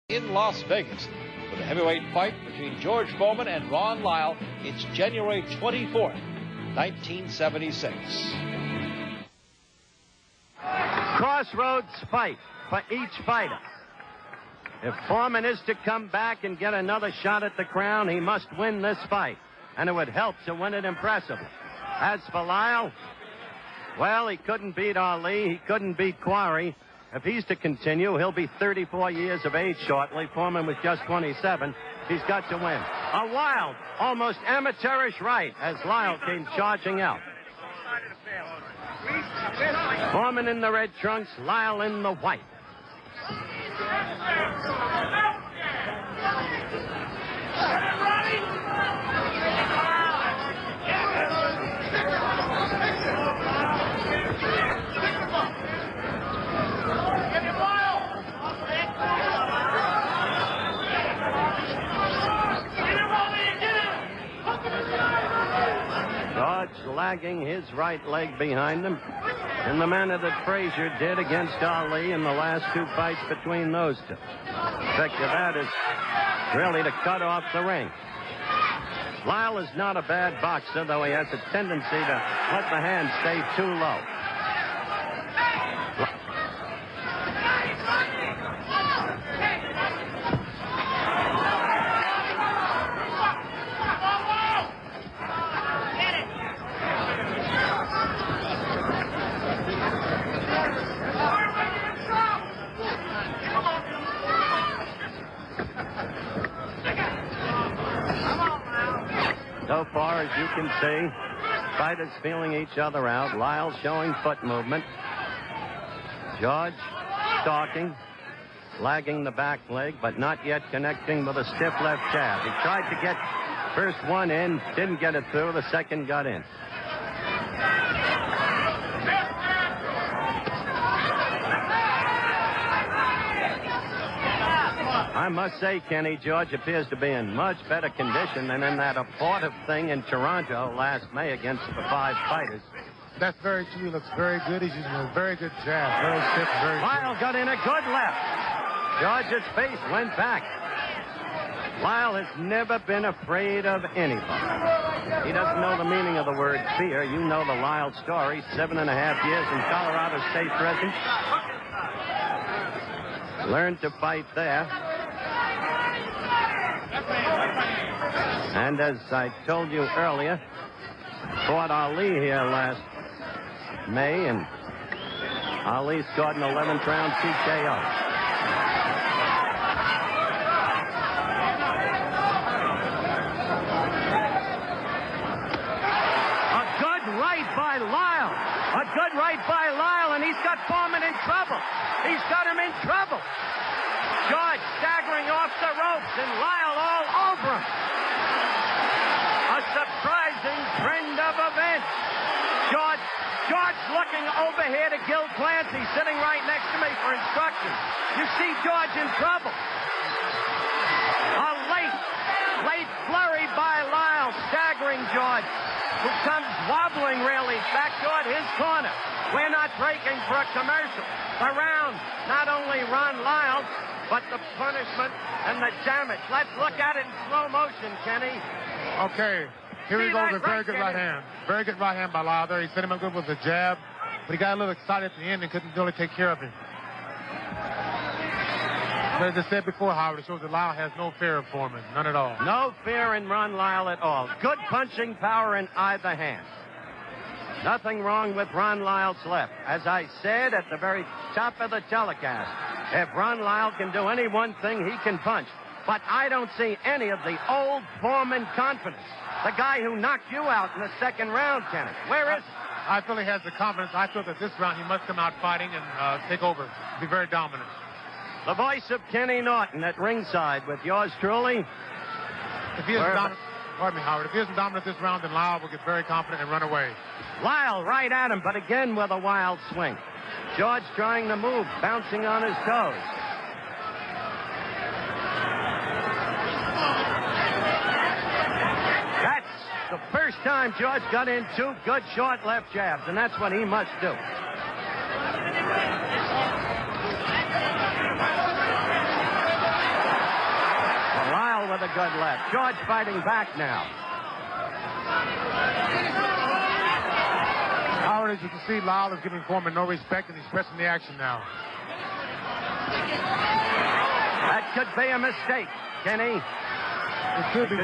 in Las Vegas for the heavyweight fight between George Foreman and Ron Lyle. It's January 24th, 1976. Crossroads fight for each fighter. If Foreman is to come back and get another shot at the crown, he must win this fight, and it would help to win it impressively. As for Lyle, well, he couldn't beat Ali, he couldn't beat Quarry. If he's to continue, he'll be 34 years of age shortly. Foreman was just 27. He's got to win. A wild, almost amateurish right as Lyle came charging out. Foreman in the red trunks, Lyle in the white. George lagging his right leg behind him in the manner that Frazier did against Ali in the last two fights between those two. The effect of that is really to cut off the ring. Lyle is not a bad boxer, though he has a tendency to let the hand stay too low. So far, as you can see, fighters feeling each other out. Lyle showing foot movement. George stalking, lagging the back leg, but not yet connecting with a stiff left jab. He tried to get first one in, didn't get it through. The second got in. I must say, Kenny, George appears to be in much better condition than in that abortive thing in Toronto last May against the five fighters. That's very true. He looks very good. He's using a very good jab. Very stiff, very Lyle got in a good left. George's face went back. Lyle has never been afraid of anybody. He doesn't know the meaning of the word fear. You know the Lyle story. 7.5 years in Colorado State prison. Learned to fight there. And as I told you earlier, fought Ali here last May, and Ali scored an 11th round TKO. A good right by Lyle. A good right by Lyle, and he's got Foreman in trouble. He's got him in trouble. George staggering off the ropes, and Lyle all over him. A surprising trend of events. George looking over here to Gil Clancy, sitting right next to me for instructions. You see George in trouble. A late flurry by Lyle, staggering George, who comes wobbling really back toward his corner. We're not breaking for a commercial. The round, not only Ron Lyle, but the punishment and the damage. Let's look at it in slow motion, Kenny. Okay, here we go with a very good right hand. Very good right hand by Lyle there. He set him up good with a jab, but he got a little excited at the end and couldn't really take care of him. But as I said before, Howard, it shows that Lyle has no fear of Foreman. None at all. No fear in Ron Lyle at all. Good punching power in either hand. Nothing wrong with Ron Lyle's left. As I said at the very top of the telecast, if Ron Lyle can do any one thing, he can punch. But I don't see any of the old Foreman confidence. The guy who knocked you out in the second round, Kenny. Where is he? I feel he has the confidence. I feel that this round he must come out fighting and take over. Be very dominant. The voice of Kenny Norton at ringside with yours truly. If he isn't dominant, pardon me, Howard. If he isn't dominant this round, then Lyle will get very confident and run away. Lyle right at him, but again with a wild swing. George trying to move, bouncing on his toes. That's the first time George got in two good short left jabs, and that's what he must do. good left. George fighting back now. Howard, as you can see, Lyle is giving Foreman no respect, and he's pressing the action now. That could be a mistake, Kenny. It could be.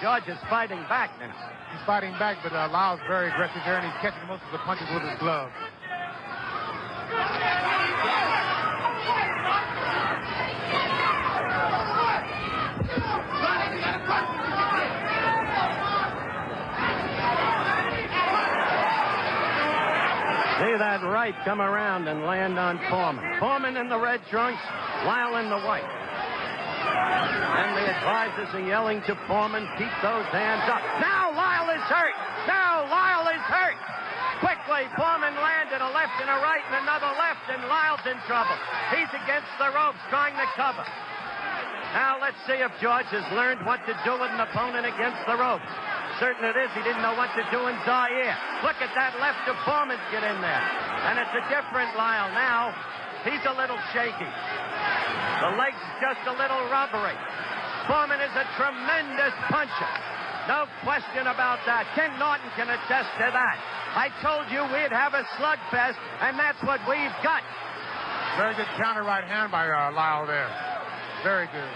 George is fighting back now. He's fighting back, but Lyle's very aggressive there, and he's catching most of the punches with his glove. See that right come around and land on Foreman. Foreman in the red trunks, Lyle in the white. And the advisors are yelling to Foreman, keep those hands up. Now Lyle is hurt. Now Lyle is hurt. Quickly, Foreman landed a left and a right and another left, and Lyle's in trouble. He's against the ropes trying to cover. Now let's see if George has learned what to do with an opponent against the ropes. Certain it is, he didn't know what to do in Zaire. Look at that left of Foreman get in there. And it's a different Lyle now. He's a little shaky. The leg's just a little rubbery. Foreman is a tremendous puncher. No question about that. Ken Norton can attest to that. I told you we'd have a slugfest, and that's what we've got. Very good counter right hand by Lyle there. Very good.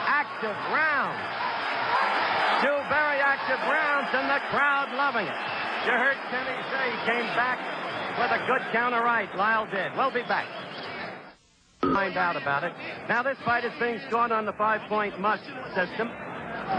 Active rounds. Two very active rounds, and the crowd loving it. You heard Kenny say he came back with a good counter right. Lyle did. We'll be back. Find out about it. Now, this fight is being scored on the 5-point must system.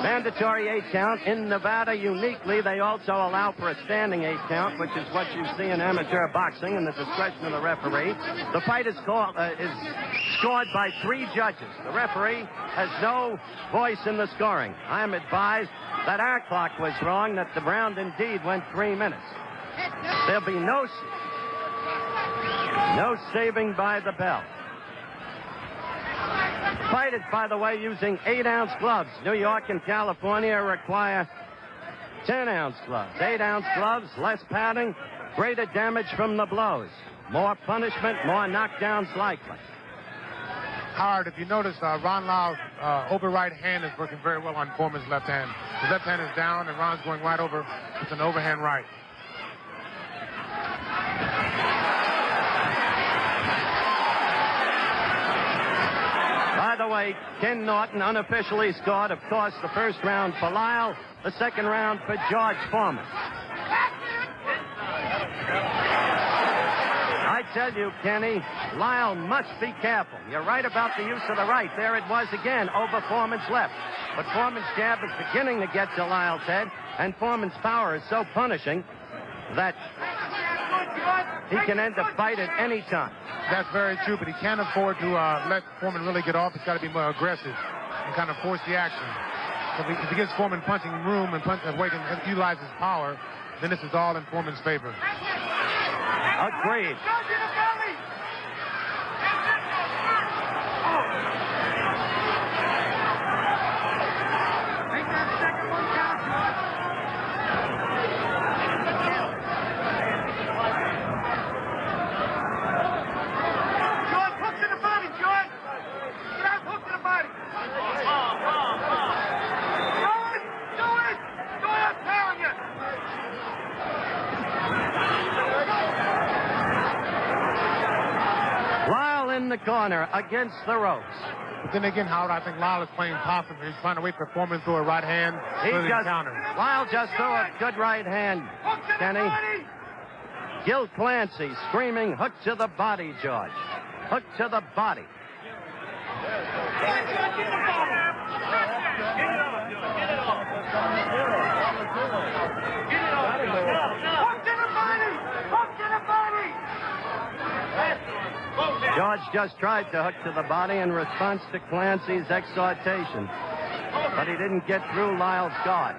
Mandatory 8 count. In Nevada, uniquely, they also allow for a standing 8 count, which is what you see in amateur boxing in the discretion of the referee. The fight is scored by 3 judges. The referee has no voice in the scoring. I am advised that our clock was wrong, that the round indeed went 3 minutes. There'll be no saving by the bell. Fight it, by the way, using 8-ounce gloves. New York and California require 10-ounce gloves. 8-ounce gloves, less padding, greater damage from the blows. More punishment, more knockdowns likely. Howard, if you notice, Ron Lyle's over right hand is working very well on Foreman's left hand. His left hand is down, and Ron's going right over with an overhand right. By the way, Ken Norton unofficially scored, of course, the first round for Lyle, the second round for George Foreman. I tell you, Kenny, Lyle must be careful. You're right about the use of the right. There it was again, over Foreman's left. But Foreman's jab is beginning to get to Lyle's head, and Foreman's power is so punishing that he can end the fight at any time. That's very true, but he can't afford to let Foreman really get off. He's got to be more aggressive and kind of force the action. So if he gives Foreman punching room and where he can utilize his power, then this is all in Foreman's favor. Agreed. In the corner against the ropes. But then again, Howard, I think Lyle is playing possum. He's trying to wait for Foreman to throw a right hand. Lyle just threw a good right hand, Kenny. Gil Clancy screaming, hook to the body, George. Hook to the body. George just tried to hook to the body in response to Clancy's exhortation, but he didn't get through Lyle's guard.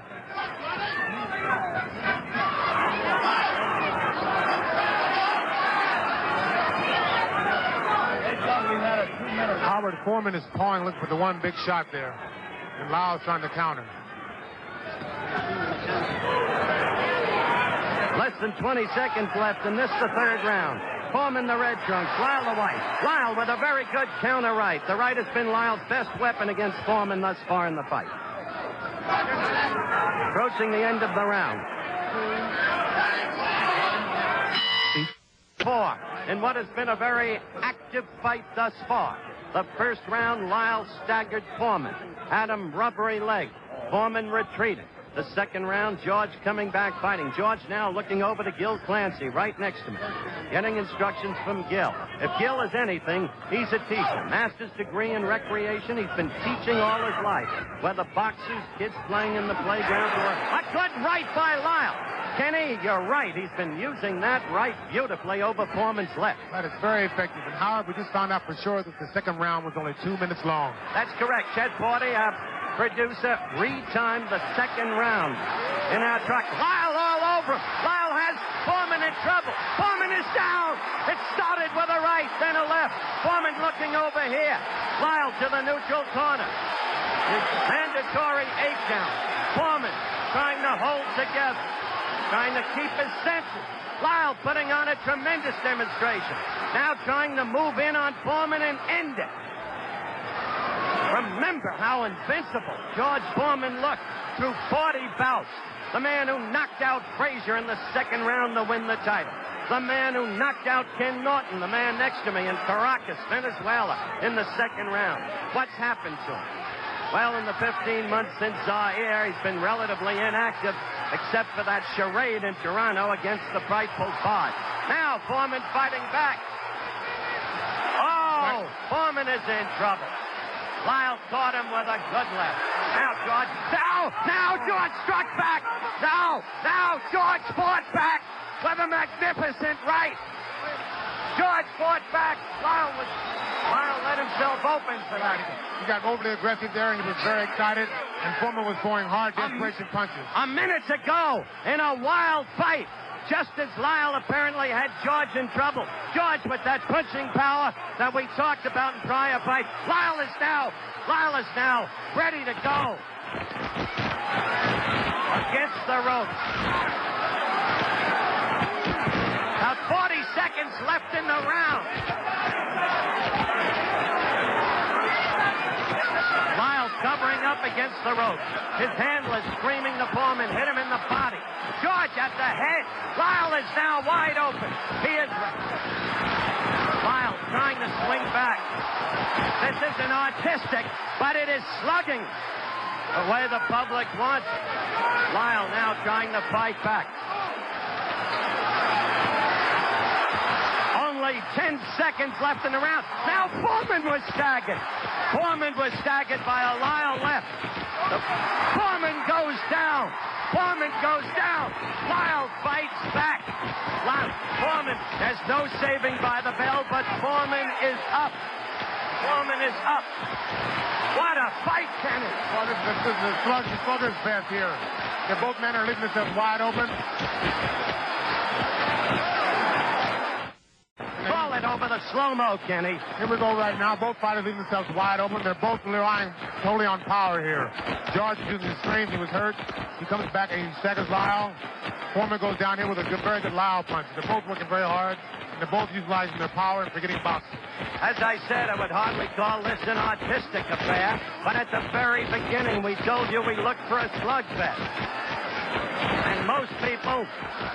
Howard, Foreman is pawing, looking for the one big shot there, and Lyle's trying to counter. Less than 20 seconds left in this, the third round. Foreman the red trunks, Lyle the white. Lyle with a very good counter right. The right has been Lyle's best weapon against Foreman thus far in the fight. Approaching the end of the round. 4 in what has been a very active fight thus far. The first round, Lyle staggered Foreman. Had him rubbery leg. Foreman retreated. The second round, George coming back fighting. George now looking over to Gil Clancy right next to me. Getting instructions from Gil. If Gil is anything, he's a teacher. Master's degree in recreation. He's been teaching all his life. Whether boxers, kids playing in the playground, or a good right by Lyle. Kenny, you're right. He's been using that right beautifully over Foreman's left. That is very effective. And Howard, we just found out for sure that the second round was only 2 minutes long. That's correct. Chet Forty, our producer, retimed the second round in our truck. Lyle all over him. Lyle has Foreman in trouble. Foreman is down. It started with a right, then a left. Foreman looking over here. Lyle to the neutral corner. His mandatory 8 count. Foreman trying to hold together. Trying to keep his senses. Lyle putting on a tremendous demonstration. Now trying to move in on Foreman and end it. Remember how invincible George Foreman looked through 40 bouts. The man who knocked out Frazier in the second round to win the title. The man who knocked out Ken Norton, the man next to me, in Caracas, Venezuela, in the second round. What's happened to him? Well, in the 15 months since Zaire, he's been relatively inactive, except for that charade in Toronto against the frightful Bard. Now Foreman fighting back. Oh, Foreman is in trouble. Lyle caught him with a good left. Now George, now George struck back. Now George fought back with a magnificent right. George fought back. Lyle let himself open for that. He got overly aggressive there, and he was very excited. And Foreman was throwing hard desperation punches. A minute ago, in a wild fight, just as Lyle apparently had George in trouble. George with that punching power that we talked about in prior fights. Lyle is now ready to go. Against the ropes. About 40 seconds left in the round. Lyle covering up against the ropes. His handler screaming to Foreman, hit him in the body. George at the head. Lyle is now wide open. He is right. Lyle trying to swing back. This isn't artistic, but it is slugging the way the public wants. Lyle now trying to fight back. Only 10 seconds left in the round. Now Foreman was staggered. Foreman was staggered by a Lyle left. Foreman goes down. Foreman goes down. Lyle fights back. Foreman, there's no saving by the bell, but Foreman is up. Foreman is up. What a fight, Kenny. Well, this is the slugger's best here. Both men are leaving themselves wide open. Call it over the slow-mo, Kenny. Here we go right now. Both fighters leaving themselves wide open. They're both relying totally on power here. George is using his strength. He was hurt. He comes back and he staggers Lyle. Foreman goes down here with a very good Lyle punch. They're both working very hard. And they're both utilizing their power and forgetting boxing. As I said, I would hardly call this an artistic affair, but at the very beginning, we told you we looked for a slugfest. And most people,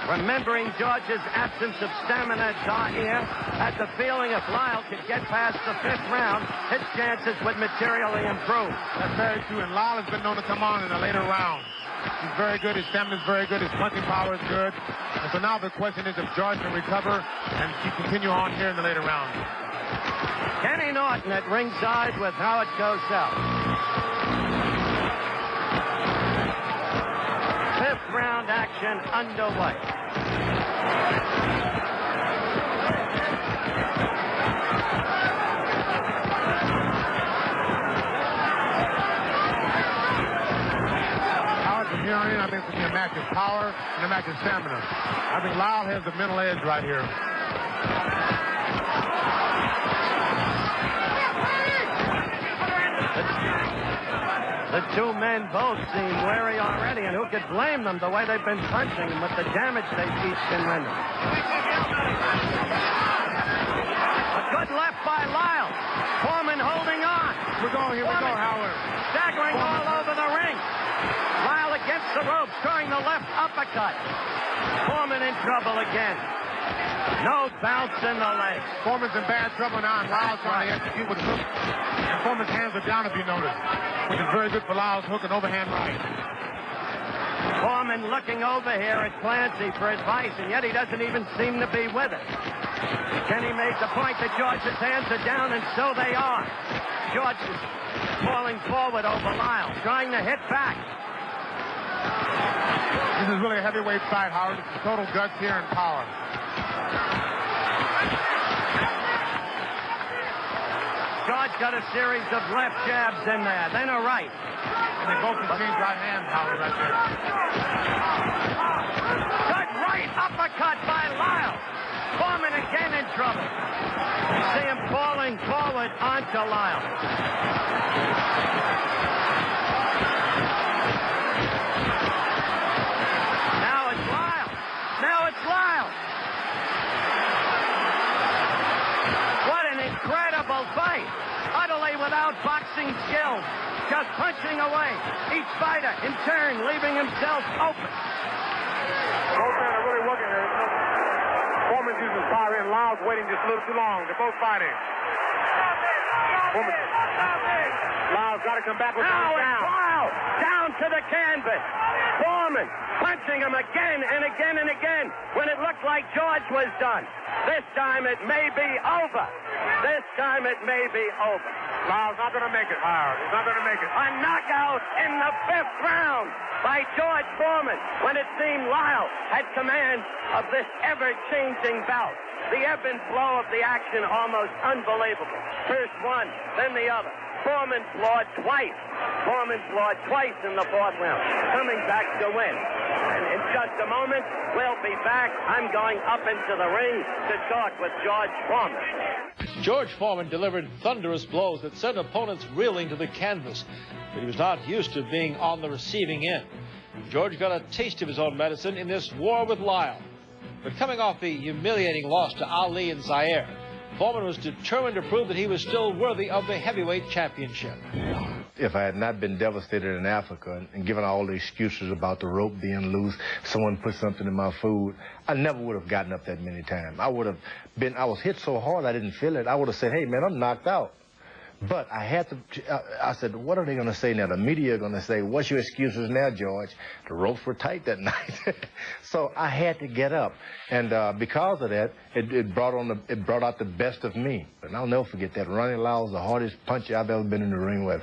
remembering George's absence of stamina at Zaire, had the feeling if Lyle could get past the 5th round, his chances would materially improve. That's very true, and Lyle has been known to come on in a later round. He's very good. His stamina is very good. His punching power is good. And so now the question is if George can recover and continue on here in the later round. Kenny Norton at ringside with Howard Cosell. 5th round action underway. From here on in, I think it's going to be a match of power and a match of stamina. I think Lyle has the mental edge right here. The two men both seem wary already, and who could blame them the way they've been punching and with the damage they've each been rendering. A good left by Lyle. Foreman holding on. Here we go, Howard. Staggering all over the ring. Lyle against the ropes, throwing the left uppercut. Foreman in trouble again. No bounce in the legs. Foreman's in bad trouble now, and Lyle's trying to execute with a hook. And Foreman's hands are down, if you notice, which is very good for Lyle's hook and overhand right. Foreman looking over here at Clancy for advice, and yet he doesn't even seem to be with it. Kenny made the point that George's hands are down, and so they are. George is falling forward over Lyle, trying to hit back. This is really a heavyweight fight, Howard. It's total guts here and power. George got a series of left jabs in there, then a right. And they both exchange right hands, Howard, right there. Good right uppercut by Lyle. Foreman again in trouble. You see him falling forward onto Lyle. Now it's Lyle. What an incredible fight. Utterly without boxing skills. Just punching away. Each fighter in turn leaving himself open. Both men are really working here. Foreman's using power and Lyle's waiting just a little too long. They're both fighting. Lyle's got to come back with Now one it's down. Lyle down to the canvas. Foreman punching him again and again and again when it looked like George was done. This time it may be over. Lyle's not going to make it, Howard. He's not going to make it. A knockout in the 5th round by George Foreman when it seemed Lyle had command of this ever-changing bout. The ebb and flow of the action almost unbelievable. First one, then the other. Foreman floored twice in the 4th round, coming back to win. And in just a moment, we'll be back. I'm going up into the ring to talk with George Foreman. George Foreman delivered thunderous blows that sent opponents reeling to the canvas, but he was not used to being on the receiving end. George got a taste of his own medicine in this war with Lyle. But coming off the humiliating loss to Ali and Zaire, Foreman was determined to prove that he was still worthy of the heavyweight championship. If I had not been devastated in Africa and given all the excuses about the rope being loose, someone put something in my food, I never would have gotten up that many times. I was hit so hard I didn't feel it. I would have said, hey, man, I'm knocked out. But I had to, I said, what are they going to say now? The media are going to say, what's your excuses now, George? The ropes were tight that night. So I had to get up. And because of that, it brought out the best of me. And I'll never forget that. Ronnie Lyle was the hardest puncher I've ever been in the ring with.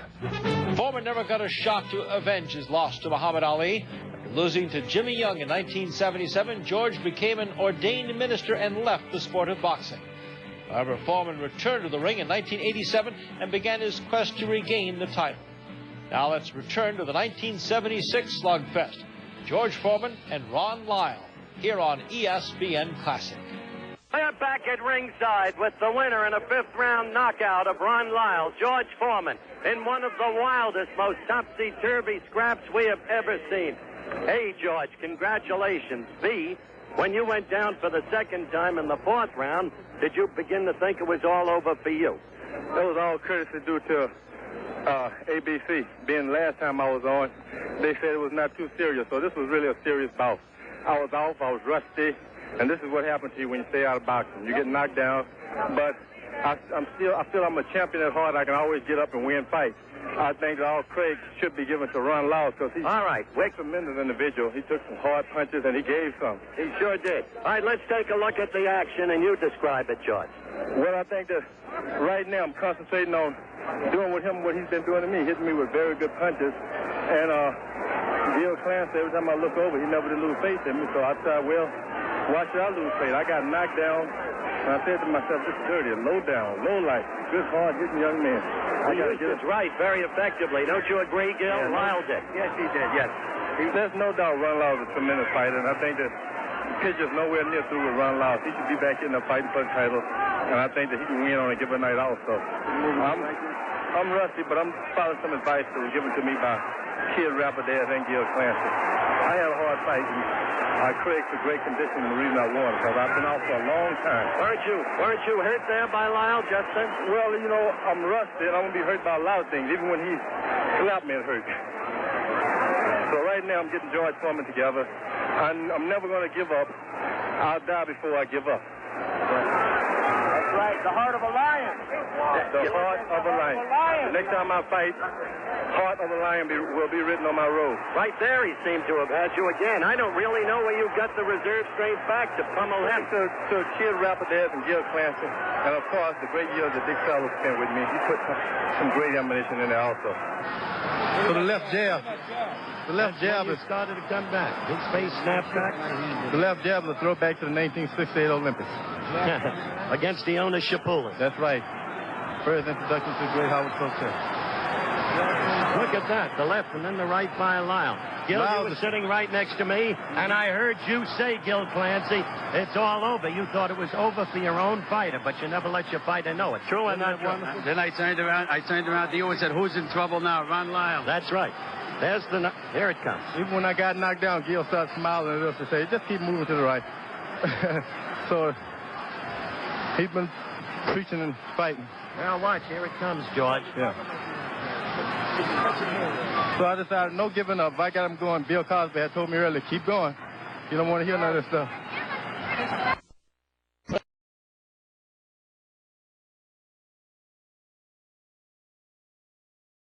Foreman never got a shot to avenge his loss to Muhammad Ali. After losing to Jimmy Young in 1977, George became an ordained minister and left the sport of boxing. However, Foreman returned to the ring in 1987 and began his quest to regain the title. Now let's return to the 1976 slugfest. George Foreman and Ron Lyle here on ESPN Classic. We're back at ringside with the winner in a 5th round knockout of Ron Lyle, George Foreman, in one of the wildest, most topsy-turvy scraps we have ever seen. A, George, congratulations. B, when you went down for the 2nd time in the 4th round, did you begin to think it was all over for you? That was all courtesy due to ABC. Being the last time I was on, they said it was not too serious, so this was really a serious bout. I was off, I was rusty, and this is what happens to you when you stay out of boxing. You get knocked down, but I feel I'm a champion at heart. I can always get up and win fights. I think that all credit should be given to Ron Lyle because he's a tremendous individual. He took some hard punches and he gave some. He sure did. All right, let's take a look at the action and you describe it, George. Well, I think that right now I'm concentrating on doing with him what he's been doing to me, hitting me with very good punches. And Gil Clancy, every time I look over, he never did lose faith in me. So I thought, well, why should I lose faith? I got knocked down. And I said to myself, this is dirty, low down, low life, good, hard-hitting young man. He used his right very effectively. Don't you agree, Gil? Yeah, Lyle did. Yes, he did, yes. There's no doubt Ron Lyle is a tremendous fighter, and I think that kid's just nowhere near through with Ron Lyle. He should be back in the fighting for the title, and I think that he can win on a given night also. I'm rusty, but I'm following some advice that was given to me by Kid Rapides and Gil Clancy. I had a hard fight, and I created a great condition, and the reason I won because I've been out for a long time. Weren't you hurt there by Lyle just then? Well, you know, I'm rusty, and I'm going to be hurt by a lot of things. Even when he slapped me, it hurt. So right now, I'm getting George Foreman together. I'm never going to give up. I'll die before I give up. That's right. The heart of a lion. The heart of a lion. The next time I fight, heart of a lion will be written on my robe. Right there, he seemed to have had you again. I don't really know where you got the reserve strength back to pummel him. To Kid Rapides and Gil Clancy, and of course the great years that Dick Fellows spent with me. He put some great ammunition in there also. So the left jab. The left jab is started to come back. His face snapped back. the left jab is a throwback to the 1968 Olympics. Against the owner Shapula. That's right. First introduction to the great Howard Cosell. Look at that. The left and then the right by Lyle. Gil, you were sitting right next to me, and I heard you say, Gil Clancy, it's all over. You thought it was over for your own fighter, but you never let your fighter know it. True or not? Then I turned around to you and said, who's in trouble now? Ron Lyle. That's right. Here it comes. Even when I got knocked down, Gil started smiling at us and say, just keep moving to the right. So he's been preaching and fighting. Now watch, here it comes, George. Yeah. So I decided no giving up. If I got him going, Bill Cosby had told me earlier, keep going. You don't want to hear none of this stuff.